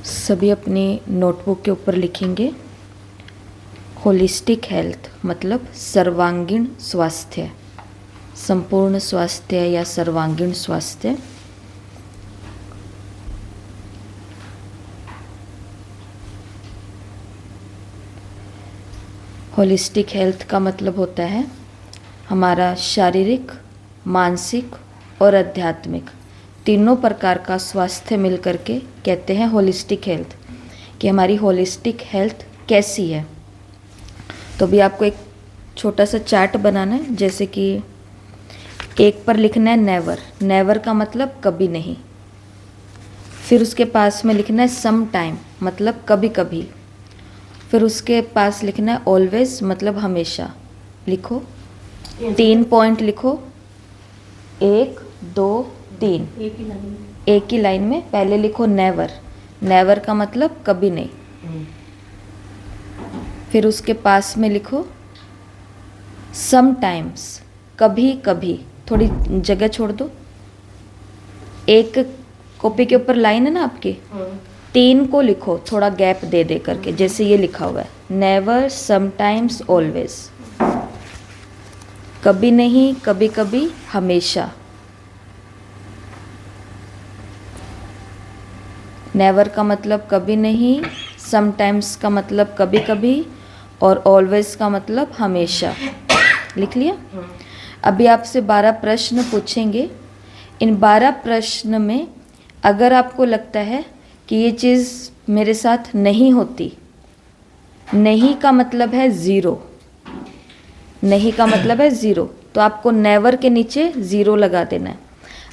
सभी अपनी नोटबुक के ऊपर लिखेंगे होलिस्टिक हेल्थ मतलब सर्वांगीण स्वास्थ्य, संपूर्ण स्वास्थ्य या सर्वांगीण स्वास्थ्य। होलिस्टिक हेल्थ का मतलब होता है हमारा शारीरिक, मानसिक और आध्यात्मिक तीनों प्रकार का स्वास्थ्य मिल करके कहते हैं होलिस्टिक हेल्थ, कि हमारी होलिस्टिक हेल्थ कैसी है। तो भी आपको एक छोटा सा चार्ट बनाना है, जैसे कि एक पर लिखना है नेवर, नेवर का मतलब कभी नहीं। फिर उसके पास में लिखना है सम टाइम मतलब कभी कभी। फिर उसके पास लिखना है ऑलवेज मतलब हमेशा। लिखो 3 पॉइंट लिखो, 1 2 3 एक ही लाइन में। पहले लिखो नेवर, नेवर का मतलब कभी नहीं। फिर उसके पास में लिखो सम टाइम्स कभी कभी, थोड़ी जगह छोड़ दो। एक कॉपी के ऊपर लाइन है ना आपके, 3 को लिखो थोड़ा गैप दे दे करके, जैसे ये लिखा हुआ है नेवर, समटाइम्स, ऑलवेज। कभी नहीं, कभी कभी, हमेशा। नेवर का मतलब कभी नहीं, समटाइम्स का मतलब कभी कभी और ऑलवेज का मतलब हमेशा। लिख लिया? अभी आपसे 12 प्रश्न पूछेंगे। इन 12 प्रश्न में अगर आपको लगता है कि ये चीज़ मेरे साथ नहीं होती, नहीं का मतलब है ज़ीरो, नहीं का मतलब है ज़ीरो, तो आपको नेवर के नीचे ज़ीरो लगा देना है।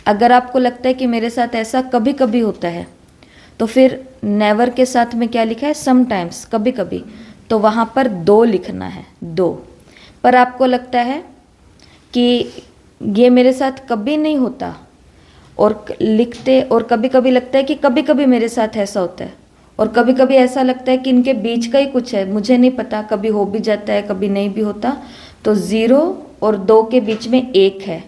अगर आपको लगता है कि मेरे साथ ऐसा कभी कभी होता है, तो फिर नेवर के साथ में क्या लिखा है, समटाइम्स कभी कभी, तो वहाँ पर 2 लिखना है, 2। पर आपको लगता है कि ये मेरे साथ कभी नहीं होता और लिखते, और कभी कभी लगता है कि कभी कभी मेरे साथ ऐसा होता है, और कभी कभी ऐसा लगता है कि इनके बीच का ही कुछ है, मुझे नहीं पता, कभी हो भी जाता है कभी नहीं भी होता, तो 0 और 2 के बीच में 1 है।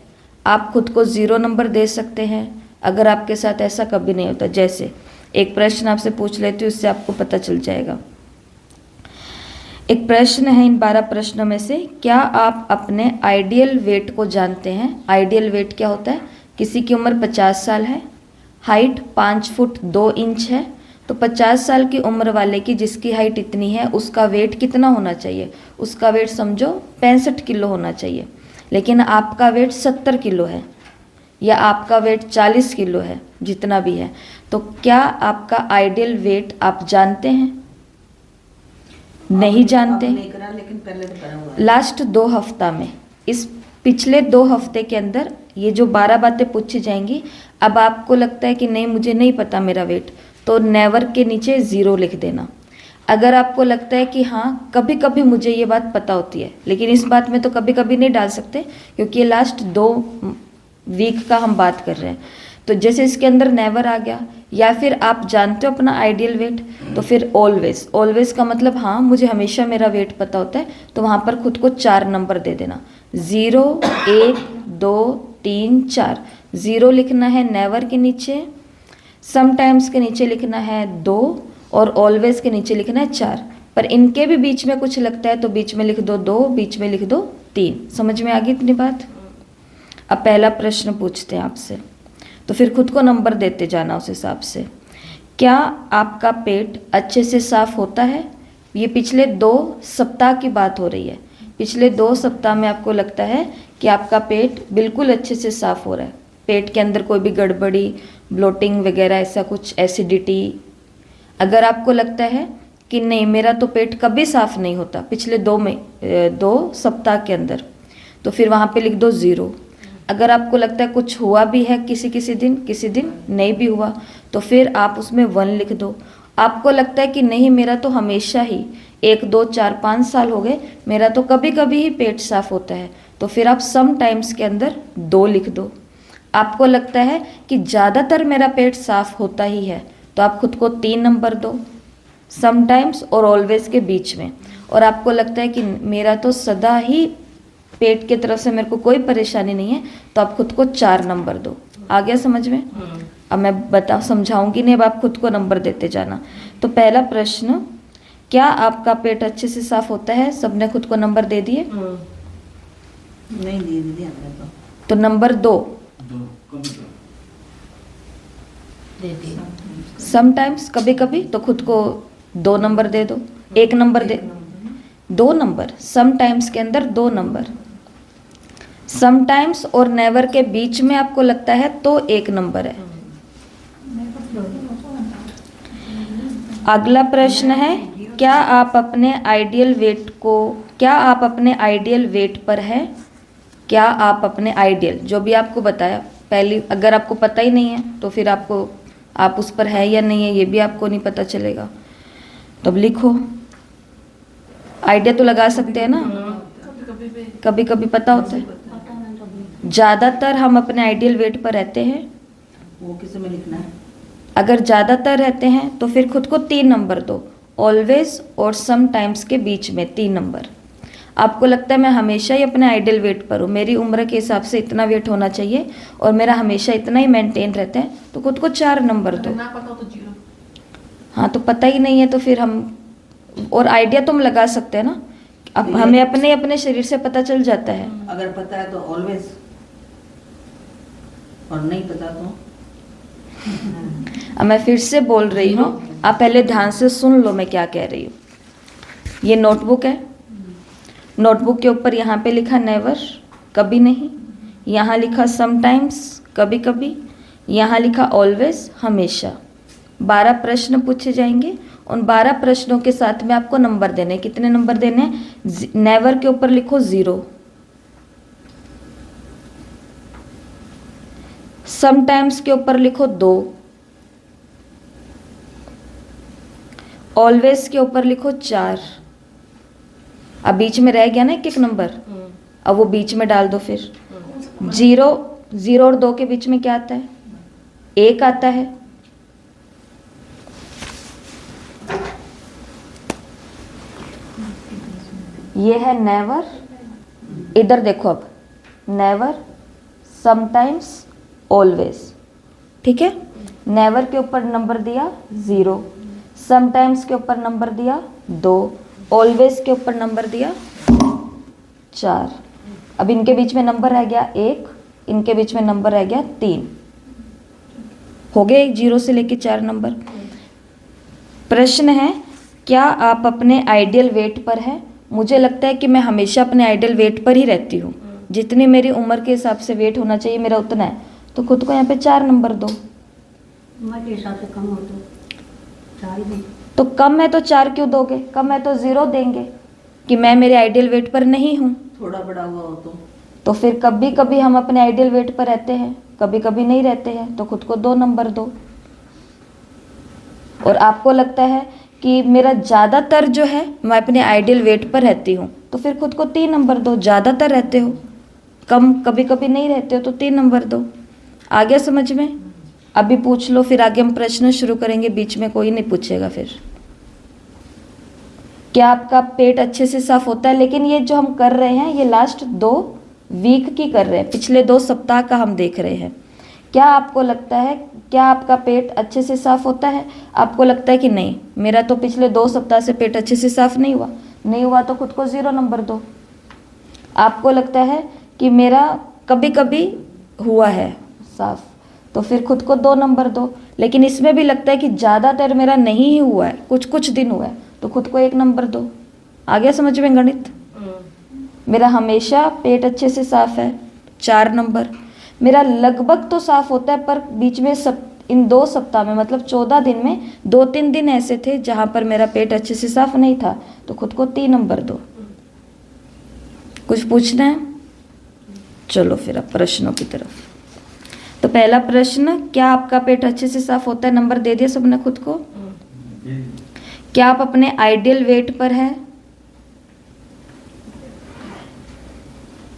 आप खुद को 0 नंबर दे सकते हैं अगर आपके साथ ऐसा कभी नहीं होता। जैसे एक प्रश्न आपसे पूछ लेती हूँ, उससे आपको पता चल जाएगा। एक प्रश्न है इन 12 प्रश्नों में से, क्या आप अपने आइडियल वेट को जानते हैं? आइडियल वेट क्या होता है? किसी की उम्र 50 साल है, हाइट 5 फुट 2 इंच है, तो 50 साल की उम्र वाले की जिसकी हाइट इतनी है उसका वेट कितना होना चाहिए? उसका वेट समझो 65 किलो होना चाहिए। लेकिन आपका वेट 70 किलो है या आपका वेट 40 किलो है, जितना भी है, तो क्या आपका आइडियल वेट आप जानते हैं? नहीं जानते। लेकिन पहले तो करा हुआ है। लास्ट 2 हफ्ता में, इस पिछले 2 हफ्ते के अंदर ये जो 12 बातें पूछी जाएंगी, अब आपको लगता है कि नहीं मुझे नहीं पता मेरा वेट, तो नेवर के नीचे 0 लिख देना। अगर आपको लगता है कि हाँ कभी कभी मुझे ये बात पता होती है, लेकिन इस बात में तो कभी कभी नहीं डाल सकते क्योंकि ये लास्ट 2 वीक का हम बात कर रहे हैं, तो जैसे इसके अंदर नेवर आ गया। या फिर आप जानते हो अपना आइडियल वेट, तो फिर ऑलवेज, ऑलवेज का मतलब हाँ मुझे हमेशा मेरा वेट पता होता है, तो वहाँ पर खुद को 4 नंबर दे देना, 0 1 2 3 4। 0 लिखना है नेवर के नीचे, समटाइम्स के नीचे लिखना है 2 और ऑलवेज के नीचे लिखना है 4। पर इनके भी बीच में कुछ लगता है तो बीच में लिख दो 2, बीच में लिख दो 3। समझ में आ गई इतनी बात? अब पहला प्रश्न पूछते हैं आपसे, तो फिर खुद को नंबर देते जाना उस हिसाब से। क्या आपका पेट अच्छे से साफ होता है? ये पिछले 2 सप्ताह की बात हो रही है। पिछले 2 सप्ताह में आपको लगता है कि आपका पेट बिल्कुल अच्छे से साफ हो रहा है, पेट के अंदर कोई भी गड़बड़ी, ब्लोटिंग वगैरह ऐसा कुछ, एसिडिटी। अगर आपको लगता है कि नहीं मेरा तो पेट कभी साफ नहीं होता पिछले 2 सप्ताह के अंदर, तो फिर वहाँ पे लिख दो 0। अगर आपको लगता है कुछ हुआ भी है किसी दिन नहीं भी हुआ, तो फिर आप उसमें 1 लिख दो। आपको लगता है कि नहीं मेरा तो हमेशा ही 1 2 4 5 साल हो गए, मेरा तो कभी कभी ही पेट साफ होता है, तो फिर आप सम टाइम्स के अंदर 2 लिख दो। आपको लगता है कि ज़्यादातर मेरा पेट साफ होता ही है, तो आप खुद को 3 नंबर दो, समटाइम्स और ऑलवेज के बीच में। और आपको लगता है कि मेरा तो सदा ही पेट की तरफ से मेरे को कोई परेशानी नहीं है, तो आप खुद को 4 नंबर दो। आ गया समझ में? अब मैं समझाऊंगी नहीं, अब आप खुद को नंबर देते जाना। तो पहला प्रश्न, क्या आपका पेट अच्छे से साफ होता है? सबने खुद को नंबर दे दिए। नहीं दिए दीदी हमने तो नंबर 2, दे दिए। समटाइम्स, कभी कभी, तो खुद को 2 नंबर दे दो, 1 नंबर दे, 2 नंबर, समटाइम्स के अंदर 2 नंबर। समटाइम्स और नेवर के बीच में आपको लगता है तो 1 नंबर है। अगला प्रश्न है, क्या आप अपने आइडियल वेट पर है? क्या आप अपने आइडियल, जो भी आपको बताया पहली, अगर आपको पता ही नहीं है तो फिर आप उस पर है या नहीं है ये भी आपको नहीं पता चलेगा। तो अब लिखो, आइडिया तो लगा सकते हैं ना, कभी कभी पता होता है। ज़्यादातर हम अपने आइडियल वेट पर रहते हैं। वो किस में लिखना है? अगर ज़्यादातर रहते हैं तो फिर खुद को 3 नंबर दो, ऑलवेज और समटाइम्स के बीच में 3 नंबर। आपको लगता है मैं हमेशा ही अपने आइडियल वेट पर हूँ, मेरी उम्र के हिसाब से इतना वेट होना चाहिए और मेरा हमेशा इतना ही मेंटेन रहता है, तो खुद को 4 नंबर दो। ना पता तो 0। हाँ, तो पता ही नहीं है तो फिर हम, और आइडिया तुम लगा सकते हैं ना, अब हमें अपने अपने शरीर से पता चल जाता है। अगर पता है तो ऑलवेज, और नहीं पता तो अब मैं फिर से बोल रही हूँ, आप पहले ध्यान से सुन लो मैं क्या कह रही हूँ। ये नोटबुक है, नोटबुक के ऊपर यहाँ पे लिखा नेवर, कभी नहीं, यहाँ लिखा समटाइम्स, कभी कभी, यहाँ लिखा ऑलवेज, हमेशा। 12 प्रश्न पूछे जाएंगे, उन 12 प्रश्नों के साथ में आपको नंबर देने। कितने नंबर देने हैं? नेवर के ऊपर लिखो 0, समटाइम्स के ऊपर लिखो 2, ऑलवेज के ऊपर लिखो 4। अब बीच में रह गया ना एक नंबर, अब वो बीच में डाल दो। फिर 0 और 2 के बीच में क्या आता है? 1 आता है। ये है नेवर, इधर देखो, अब नेवर, समटाइम्स, ऑलवेज, ठीक है। नेवर के ऊपर नंबर दिया 0, समटाइम्स के ऊपर नंबर दिया 2, ऑलवेज के ऊपर नंबर दिया 4। अब इनके बीच में नंबर रह गया 1, इनके बीच में नंबर रह गया 3, हो गए 0 से लेके 4 नंबर। प्रश्न है, क्या आप अपने आइडियल वेट पर है? मुझे लगता है कि मैं हमेशा अपने आइडियल वेट पर ही रहती हूँ, जितनी मेरी उम्र के हिसाब से वेट होना चाहिए मेरा उतना है, तो खुद को यहाँ पे 4 नंबर दो। उम्र के हिसाब से कम हो तो 4 ही दो। तो कम है तो 4 क्यों दोगे? कम है तो 0 देंगे कि मैं मेरे आइडियल वेट पर नहीं हूँ। थोड़ा बड़ा हुआ हो तो फिर कभी कभी हम अपने आइडियल वेट पर रहते हैं, कभी कभी नहीं रहते हैं, तो खुद को 2 नंबर दो। और आपको लगता है कि मेरा ज़्यादातर जो है मैं अपने आइडियल वेट पर रहती हूँ, तो फिर खुद को 3 नंबर दो। ज़्यादातर रहते हो, कम कभी कभी नहीं रहते हो, तो 3 नंबर दो। आ गया समझ में? अभी पूछ लो, फिर आगे हम प्रश्न शुरू करेंगे, बीच में कोई नहीं पूछेगा। फिर क्या आपका पेट अच्छे से साफ होता है? लेकिन ये जो हम कर रहे हैं ये लास्ट 2 वीक की कर रहे हैं, पिछले 2 सप्ताह का हम देख रहे हैं। क्या आपको लगता है, क्या आपका पेट अच्छे से साफ होता है? आपको लगता है कि नहीं, मेरा तो पिछले 2 सप्ताह से पेट अच्छे से साफ नहीं हुआ, तो खुद को 0 नंबर दो। आपको लगता है कि मेरा कभी कभी हुआ है साफ, तो फिर खुद को 2 नंबर दो। लेकिन इसमें भी लगता है कि ज़्यादातर मेरा नहीं ही हुआ है, कुछ दिन हुआ है, तो खुद को 1 नंबर दो। आ गया समझ में गणित? मेरा हमेशा पेट अच्छे से साफ है, 4 नंबर। मेरा लगभग तो साफ होता है, पर बीच में इन 2 सप्ताह में, मतलब 14 दिन में 2-3 दिन ऐसे थे जहाँ पर मेरा पेट अच्छे से साफ नहीं था, तो खुद को 3 नंबर दो। कुछ पूछना है? चलो फिर अब प्रश्नों की तरफ। तो पहला प्रश्न, क्या आपका पेट अच्छे से साफ होता है? नंबर दे दिया सबने खुद को। क्या आप अपने आइडियल वेट पर है?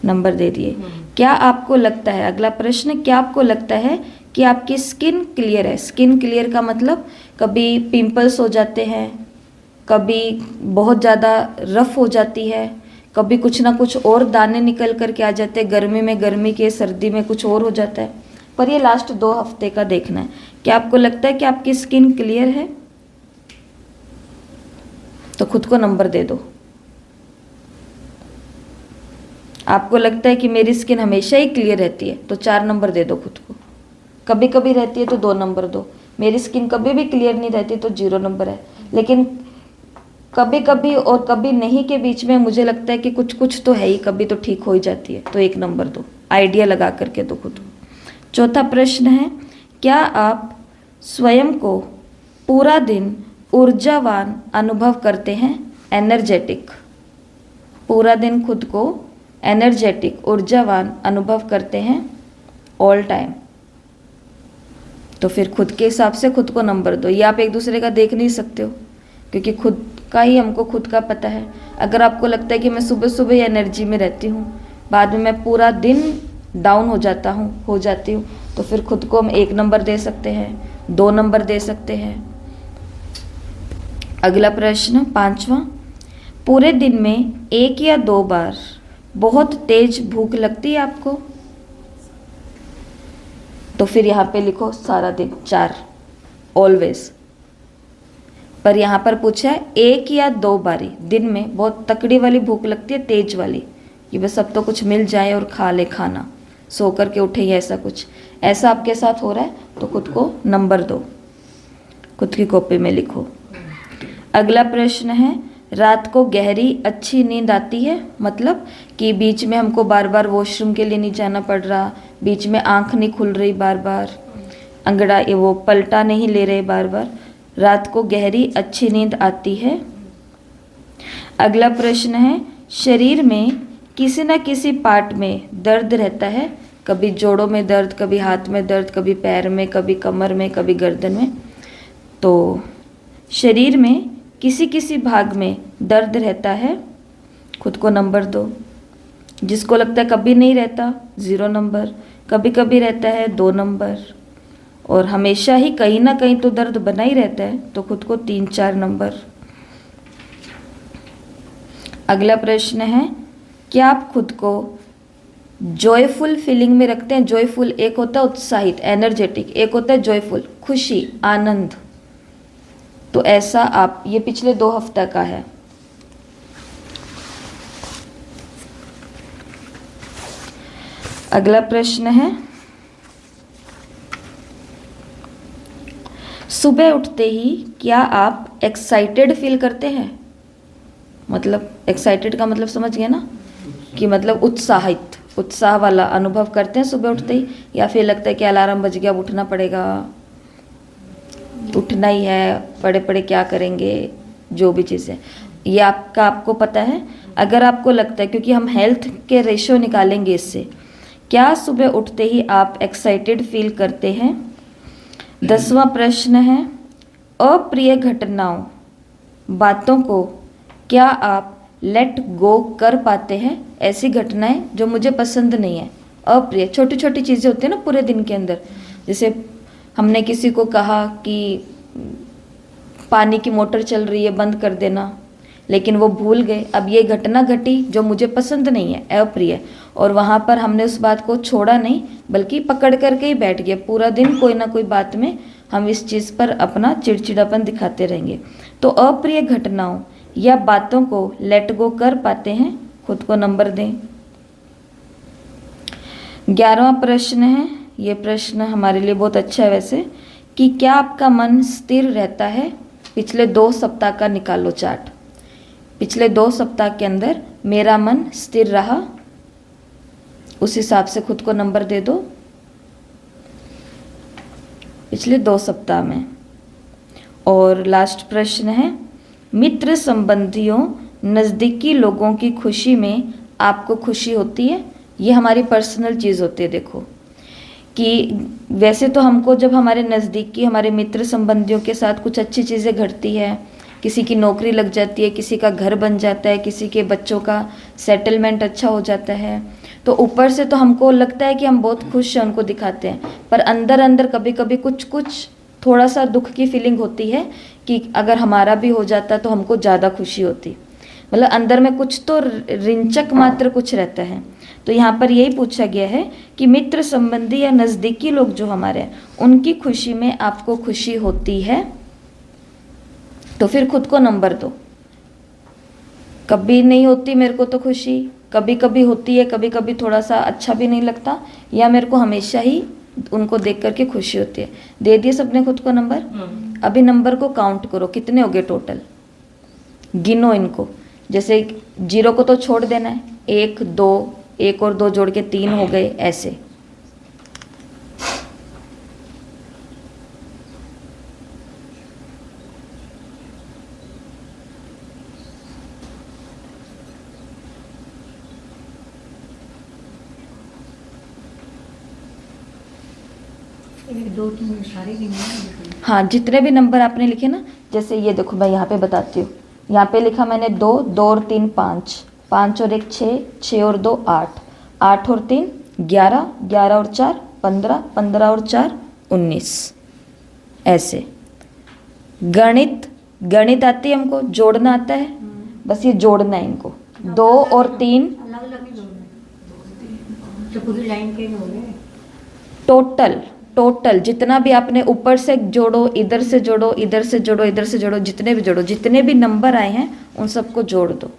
नंबर दे दिए। क्या आपको लगता है, अगला प्रश्न, क्या आपको लगता है कि आपकी स्किन क्लियर है? स्किन क्लियर का मतलब कभी पिंपल्स हो जाते हैं, कभी बहुत ज़्यादा रफ हो जाती है, कभी कुछ ना कुछ और दाने निकल कर के आ जाते हैं, गर्मी में गर्मी के, सर्दी में कुछ और हो जाता है। पर ये लास्ट 2 हफ्ते का देखना है। क्या आपको लगता है कि आपकी स्किन क्लियर है? तो खुद को नंबर दे दो। आपको लगता है कि मेरी स्किन हमेशा ही क्लियर रहती है, तो 4 नंबर दे दो खुद को। कभी कभी रहती है तो 2 नंबर दो। मेरी स्किन कभी भी क्लियर नहीं रहती तो 0 नंबर है। लेकिन कभी कभी और कभी नहीं के बीच में मुझे लगता है कि कुछ कुछ तो है ही, कभी तो ठीक हो ही जाती है, तो 1 नंबर दो। आइडिया लगा करके दो खुद को। चौथा प्रश्न है, क्या आप स्वयं को पूरा दिन ऊर्जावान अनुभव करते हैं? एनर्जेटिक। पूरा दिन खुद को एनर्जेटिक, ऊर्जावान अनुभव करते हैं ऑल टाइम? तो फिर खुद के हिसाब से खुद को नंबर दो। ये आप एक दूसरे का देख नहीं सकते हो, क्योंकि खुद का ही हमको खुद का पता है। अगर आपको लगता है कि मैं सुबह सुबह एनर्जी में रहती हूँ, बाद में मैं पूरा दिन डाउन हो जाती हूँ, तो फिर खुद को हम 1 नंबर दे सकते हैं, 2 नंबर दे सकते हैं। अगला प्रश्न 5वां, पूरे दिन में 1 या 2 बार बहुत तेज भूख लगती है आपको? तो फिर यहाँ पे लिखो सारा दिन 4, ऑलवेज। पर यहाँ पर पूछा है 1 या 2 बारी दिन में बहुत तकड़ी वाली भूख लगती है, तेज वाली, कि बस सब तो कुछ मिल जाए और खा ले खाना, सो करके उठे या ऐसा कुछ, ऐसा आपके साथ हो रहा है तो खुद को नंबर दो, खुद की कॉपी में लिखो। अगला प्रश्न है, रात को गहरी अच्छी नींद आती है? मतलब कि बीच में हमको बार बार वॉशरूम के लिए नहीं जाना पड़ रहा, बीच में आंख नहीं खुल रही बार बार, अंगड़ा वो पलटा नहीं ले रहे बार बार, रात को गहरी अच्छी नींद आती है? अगला प्रश्न है, शरीर में किसी न किसी पार्ट में दर्द रहता है? कभी जोड़ों में दर्द, कभी हाथ में दर्द, कभी पैर में, कभी कमर में, कभी गर्दन में। तो शरीर में किसी किसी भाग में दर्द रहता है, खुद को नंबर दो। जिसको लगता है कभी नहीं रहता 0 नंबर, कभी कभी रहता है 2 नंबर, और हमेशा ही कहीं ना कहीं तो दर्द बना ही रहता है, तो खुद को 3-4 नंबर। अगला प्रश्न है, क्या आप खुद को जॉयफुल फीलिंग में रखते हैं? जॉयफुल एक होता है उत्साहित, एनर्जेटिक, एक होता है जॉयफुल, खुशी, आनंद। तो ऐसा आप, ये पिछले 2 हफ्ता का है। अगला प्रश्न है, सुबह उठते ही क्या आप एक्साइटेड फील करते हैं? मतलब एक्साइटेड का मतलब समझ गए ना, कि मतलब उत्साहित, उत्साह वाला अनुभव करते हैं सुबह उठते ही, या फिर लगता है कि अलार्म बज गया, अब उठना पड़ेगा, उठना ही है, पड़े पड़े क्या करेंगे, जो भी चीज़ है ये आपको पता है। अगर आपको लगता है, क्योंकि हम हेल्थ के रेशियो निकालेंगे इससे, क्या सुबह उठते ही आप एक्साइटेड फील करते हैं? 10वां प्रश्न है, अप्रिय घटनाओं, बातों को क्या आप लेट गो कर पाते हैं? ऐसी घटनाएं जो मुझे पसंद नहीं है, अप्रिय, छोटी छोटी चीज़ें होती हैं ना पूरे दिन के अंदर, जैसे हमने किसी को कहा कि पानी की मोटर चल रही है, बंद कर देना, लेकिन वो भूल गए। अब ये घटना घटी जो मुझे पसंद नहीं है, अप्रिय, और वहाँ पर हमने उस बात को छोड़ा नहीं, बल्कि पकड़ करके ही बैठ गए। पूरा दिन कोई ना कोई बात में हम इस चीज़ पर अपना चिड़चिड़ापन दिखाते रहेंगे। तो अप्रिय घटनाओं या बातों को लेट गो कर पाते हैं, खुद को नंबर दें। 11वां प्रश्न है, ये प्रश्न हमारे लिए बहुत अच्छा है वैसे, कि क्या आपका मन स्थिर रहता है? पिछले 2 सप्ताह का निकालो चार्ट। पिछले 2 सप्ताह के अंदर मेरा मन स्थिर रहा, उस हिसाब से खुद को नंबर दे दो। पिछले 2 सप्ताह में। और लास्ट प्रश्न है, मित्र संबंधियों नज़दीकी लोगों की खुशी में आपको खुशी होती है? ये हमारी पर्सनल चीज़ होती है। देखो कि वैसे तो हमको जब हमारे नज़दीकी हमारे मित्र संबंधियों के साथ कुछ अच्छी चीज़ें घटती है, किसी की नौकरी लग जाती है, किसी का घर बन जाता है, किसी के बच्चों का सेटलमेंट अच्छा हो जाता है, तो ऊपर से तो हमको लगता है कि हम बहुत खुश हैं, उनको दिखाते हैं, पर अंदर अंदर कभी कभी कुछ थोड़ा सा दुख की फीलिंग होती है कि अगर हमारा भी हो जाता तो हमको ज़्यादा खुशी होती। मतलब अंदर में कुछ तो रिंचक मात्र कुछ रहता है। तो यहाँ पर यही पूछा गया है कि मित्र संबंधी या नज़दीकी लोग जो हमारे हैं उनकी खुशी में आपको खुशी होती है, तो फिर खुद को नंबर दो। कभी नहीं होती मेरे को तो खुशी, कभी कभी होती है, कभी कभी थोड़ा सा अच्छा भी नहीं लगता, या मेरे को हमेशा ही उनको देख करके खुशी होती है। दे दिए सबने खुद को नंबर। अभी नंबर को काउंट करो, कितने हो गए टोटल, गिनो इनको। जैसे 0 को तो छोड़ देना है, 1 2, 1 और 2 जोड़ के 3 हो गए, ऐसे। एक दो तीन सारे गिने। हाँ, जितने भी नंबर आपने लिखे ना, जैसे ये देखो मैं यहाँ पे बताती हूँ। यहाँ पे लिखा मैंने 2, 2 और 3 5, 5 और 1 6, 6 और 2 8, 8 और 3 11, 11 और 4 15, 15 और 4 19, ऐसे। गणित, गणित आती है हमको, जोड़ना आता है, बस ये जोड़ना है इनको। 2 और 3 अलग अलग ही जोड़ना तो पूरी लाइन के हो गए। टोटल, टोटल जितना भी आपने ऊपर से जोड़ो, इधर से जोड़ो, इधर से जोड़ो, इधर से जोड़ो, जितने भी जोड़ो, जितने भी नंबर आए हैं उन सबको जोड़ दो।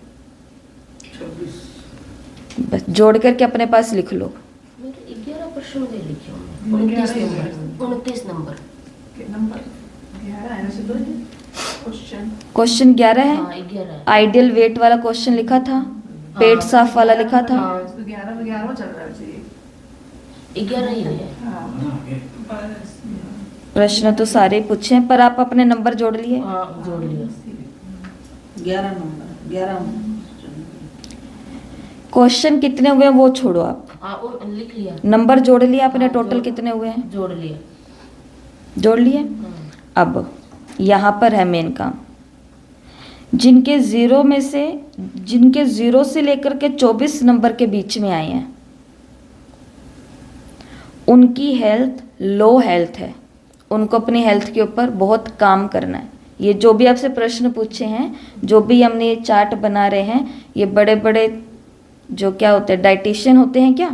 बस जोड़ करके अपने पास लिख लो। 11 प्रश्न दे लिखे होंगे, 29 नंबर नंबर 11 है वैसे, 2 क्वेश्चन। क्वेश्चन 11 है। हाँ 11 आइडियल वेट वाला क्वेश्चन लिखा था, पेट साफ वाला लिखा था। 11 में 11 चल रहा है वैसे ये। 11 ही है। प्रश्न तो सारे ही पूछे हैं, पर आप अपने नंबर जोड़ लिए। हाँ जोड़ लिया। 11 नंबर, 11 क्वेश्चन कितने हुए हैं वो छोड़ो आप, हाँ वो लिख लिया, नंबर जोड़ लिया आपने। हाँ, टोटल जोड़- कितने हुए हैं, जोड़ लिया। जोड़ लिए। हाँ। अब यहाँ पर है मेन काम। जिनके 0 में से, जिनके 0 से लेकर के 24 नंबर के बीच में आए हैं, उनकी हेल्थ लो हेल्थ है। उनको अपनी हेल्थ के ऊपर बहुत काम करना है। ये जो भी आपसे प्रश्न पूछे हैं, जो भी हमने ये चार्ट बना रहे हैं, ये बड़े बड़े जो क्या होते हैं, डाइटिशियन होते हैं क्या,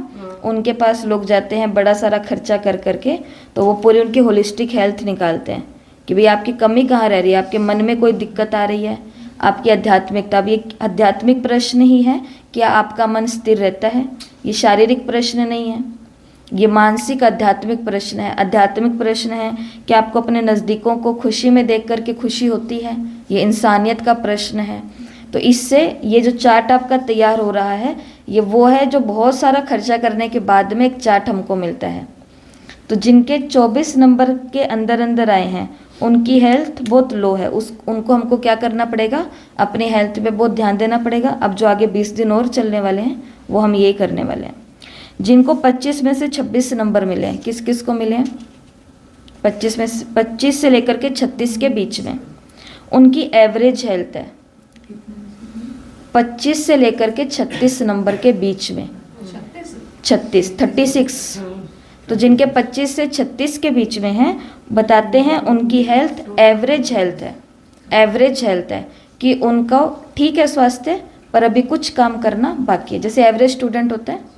उनके पास लोग जाते हैं बड़ा सारा खर्चा कर करके, तो वो पूरी उनकी होलिस्टिक हेल्थ निकालते हैं कि भाई आपकी कमी कहाँ रह रही है, आपके मन में कोई दिक्कत आ रही है, आपकी आध्यात्मिकता। अब ये आध्यात्मिक प्रश्न ही है, क्या आपका मन स्थिर रहता है। ये शारीरिक प्रश्न नहीं है, ये मानसिक आध्यात्मिक प्रश्न है। आध्यात्मिक प्रश्न है कि आपको अपने नज़दीकों को खुशी में देख करके खुशी होती है। ये इंसानियत का प्रश्न है। तो इससे ये जो चार्ट आपका तैयार हो रहा है, ये वो है जो बहुत सारा खर्चा करने के बाद में एक चार्ट हमको मिलता है। तो जिनके 24 नंबर के अंदर अंदर आए हैं, उनकी हेल्थ बहुत लो है, उनको हमको क्या करना पड़ेगा, अपनी हेल्थ पे बहुत ध्यान देना पड़ेगा। अब जो आगे 20 दिन और चलने वाले हैं वो हम यही करने वाले हैं। जिनको 25 में से 26 नंबर मिले हैं, किस किस को मिले हैं, 25 से लेकर के 36 के बीच में, उनकी एवरेज हेल्थ है 25 से लेकर के 36 नंबर के बीच में, 36 तो जिनके 25 से 36 के बीच में हैं, बताते हैं उनकी हेल्थ एवरेज हेल्थ है। एवरेज हेल्थ है कि उनका ठीक है स्वास्थ्य, पर अभी कुछ काम करना बाकी है। जैसे एवरेज स्टूडेंट होता है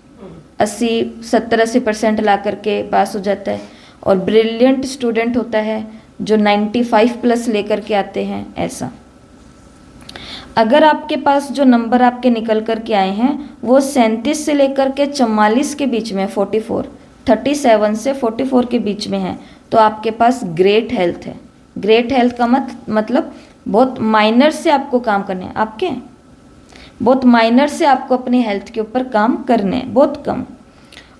70-80% ला करके पास हो जाता है, और ब्रिलियंट स्टूडेंट होता है जो 95 प्लस लेकर के आते हैं, ऐसा। अगर आपके पास जो नंबर आपके निकल कर के आए हैं वो 37 से लेकर के 44 के बीच में, 37 से 44 के बीच में है, तो आपके पास ग्रेट हेल्थ है। ग्रेट हेल्थ का मतलब बहुत माइनर से आपको काम करने हैं, आपके बहुत माइनर से आपको अपनी हेल्थ के ऊपर काम करने हैं, बहुत कम।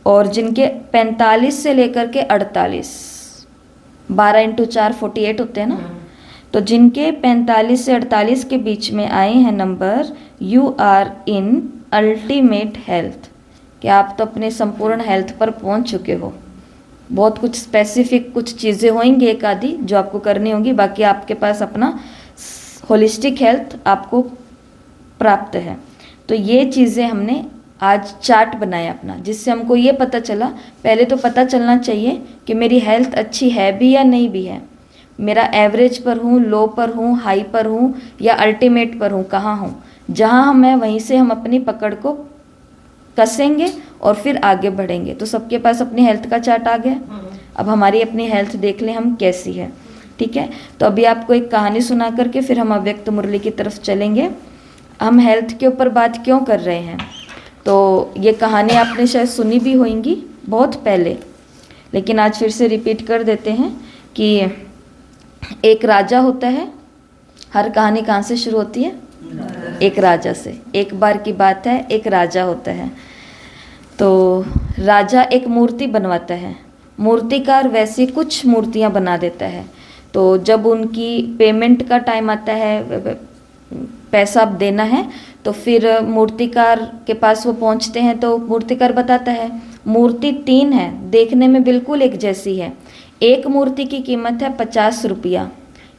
और जिनके 45 से लेकर के 48, 12 × 4 48 होते हैं ना, तो जिनके 45 से 48 के बीच में आए हैं number, you are in ultimate health, कि आप तो अपने संपूर्ण हेल्थ पर पहुंच चुके हो। बहुत कुछ स्पेसिफिक कुछ चीज़ें होंगी एक आधी जो आपको करनी होगी, बाकी आपके पास अपना होलिस्टिक हेल्थ आपको प्राप्त है। तो ये चीज़ें हमने आज चार्ट बनाया अपना, जिससे हमको ये पता चला, पहले तो पता चलना चाहिए कि मेरी हेल्थ अच्छी है भी या नहीं भी है, मेरा एवरेज पर हूँ, लो पर हूँ, हाई पर हूँ या अल्टीमेट पर हूँ, कहाँ हूँ। जहाँ हम हैं वहीं से हम अपनी पकड़ को कसेंगे और फिर आगे बढ़ेंगे। तो सबके पास अपनी हेल्थ का चार्ट आ गया। अब हमारी अपनी हेल्थ देख लें हम कैसी है। ठीक है, तो अभी आपको एक कहानी सुना करके फिर हम अव्यक्त मुरली की तरफ चलेंगे। हम हेल्थ के ऊपर बात क्यों कर रहे हैं, तो ये कहानी आपने शायद सुनी भी होंगी बहुत पहले, लेकिन आज फिर से रिपीट कर देते हैं कि एक राजा होता है। हर कहानी कहाँ से शुरू होती है? एक राजा से। एक बार की बात है, एक राजा होता है। तो राजा एक मूर्ति बनवाता है। मूर्तिकार वैसी कुछ मूर्तियाँ बना देता है। तो जब उनकी पेमेंट का टाइम आता है, पैसा अब देना है, तो फिर मूर्तिकार के पास वो पहुंचते हैं। तो मूर्तिकार बताता है मूर्ति 3 है, देखने में बिल्कुल एक जैसी है। एक मूर्ति की कीमत है 50 रुपया,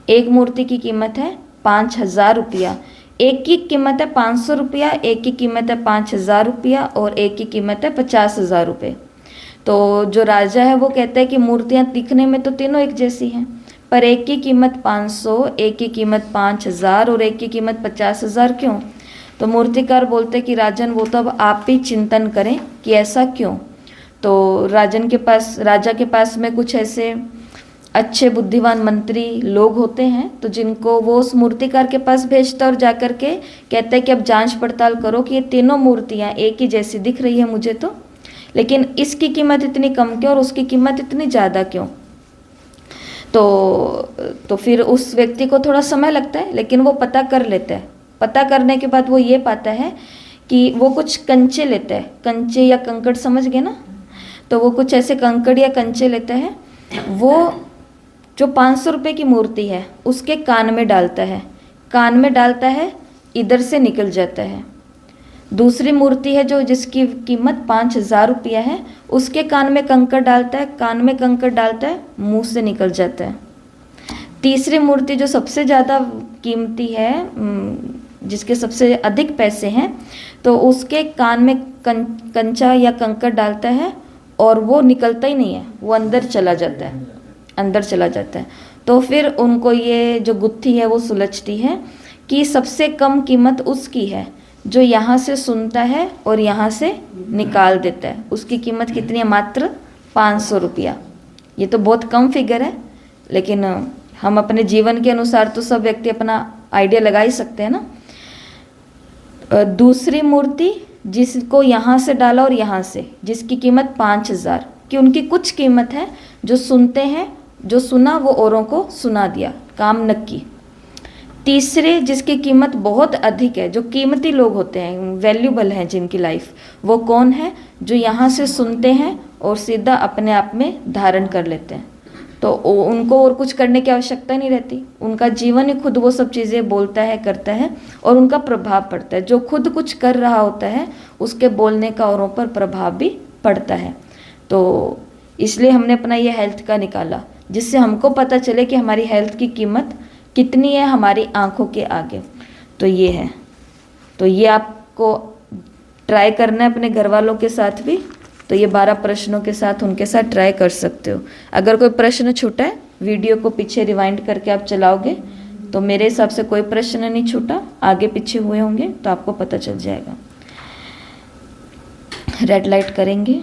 एक मूर्ति की कीमत है 5000 रुपया, एक की कीमत है 500 रुपया, एक की कीमत है 5000 रुपया और एक की कीमत है 50,000 रुपये। तो जो राजा है वो कहता है कि मूर्तियाँ दिखने में तो तीनों एक जैसी हैं, पर एक की कीमत 500, एक की कीमत 5000 और एक की कीमत 50,000 क्यों? तो मूर्तिकार बोलते कि राजन वो तो अब आप ही चिंतन करें कि ऐसा क्यों। तो राजा के पास में कुछ ऐसे अच्छे बुद्धिमान मंत्री लोग होते हैं, तो जिनको वो उस मूर्तिकार के पास भेजता और जाकर के कहता है कि अब जांच पड़ताल करो कि ये तीनों मूर्तियाँ एक ही जैसी दिख रही है मुझे तो, लेकिन इसकी कीमत इतनी कम क्यों और उसकी कीमत इतनी ज़्यादा क्यों। तो फिर उस व्यक्ति को थोड़ा समय लगता है, लेकिन वो पता कर लेता है। पता करने के बाद वो ये पाता है कि वो कुछ कंचे लेता है, कंचे या कंकड़ समझ गए ना, तो वो कुछ ऐसे कंकड़ या कंचे लेता है। वो जो 500 रुपये की मूर्ति है उसके कान में डालता है, कान में डालता है, इधर से निकल जाता है। दूसरी मूर्ति है जो जिसकी कीमत 5000 रुपया है, उसके कान में कंकड़ डालता है, कान में कंकड़ डालता है, मुंह से निकल जाता है। तीसरी मूर्ति जो सबसे ज़्यादा कीमती है, जिसके सबसे अधिक पैसे हैं, तो उसके कान में कंचा या कंकड़ डालता है और वो निकलता ही नहीं है, वो अंदर चला जाता है, अंदर चला जाता है। तो फिर उनको ये जो गुत्थी है वो सुलझती है कि सबसे कम कीमत उसकी है जो यहाँ से सुनता है और यहाँ से निकाल देता है। उसकी कीमत कितनी है? मात्र 500 रुपया। ये तो बहुत कम फिगर है, लेकिन हम अपने जीवन के अनुसार तो सब व्यक्ति अपना आइडिया लगा ही सकते हैं ना। दूसरी मूर्ति जिसको यहाँ से डाला और यहाँ से, जिसकी कीमत 5000, कि उनकी कुछ कीमत है, जो सुनते हैं, जो सुना वो औरों को सुना दिया, काम नक्की। तीसरे जिसकी कीमत बहुत अधिक है, जो कीमती लोग होते हैं, वैल्यूबल हैं जिनकी लाइफ, वो कौन है? जो यहाँ से सुनते हैं और सीधा अपने आप में धारण कर लेते हैं। तो उनको और कुछ करने की आवश्यकता नहीं रहती, उनका जीवन ही खुद वो सब चीज़ें बोलता है, करता है और उनका प्रभाव पड़ता है। जो खुद कुछ कर रहा होता है उसके बोलने का औरों पर प्रभाव भी पड़ता है। तो इसलिए हमने अपना ये हेल्थ का निकाला, जिससे हमको पता चले कि हमारी हेल्थ की कीमत कितनी है हमारी आंखों के आगे। तो ये है, तो ये आपको ट्राई करना है अपने घर वालों के साथ भी। तो ये 12 प्रश्नों के साथ उनके साथ ट्राई कर सकते हो। अगर कोई प्रश्न छूटा है, वीडियो को पीछे रिवाइंड करके आप चलाओगे तो मेरे हिसाब से कोई प्रश्न नहीं छूटा, आगे पीछे हुए होंगे तो आपको पता चल जाएगा। रेड लाइट करेंगे।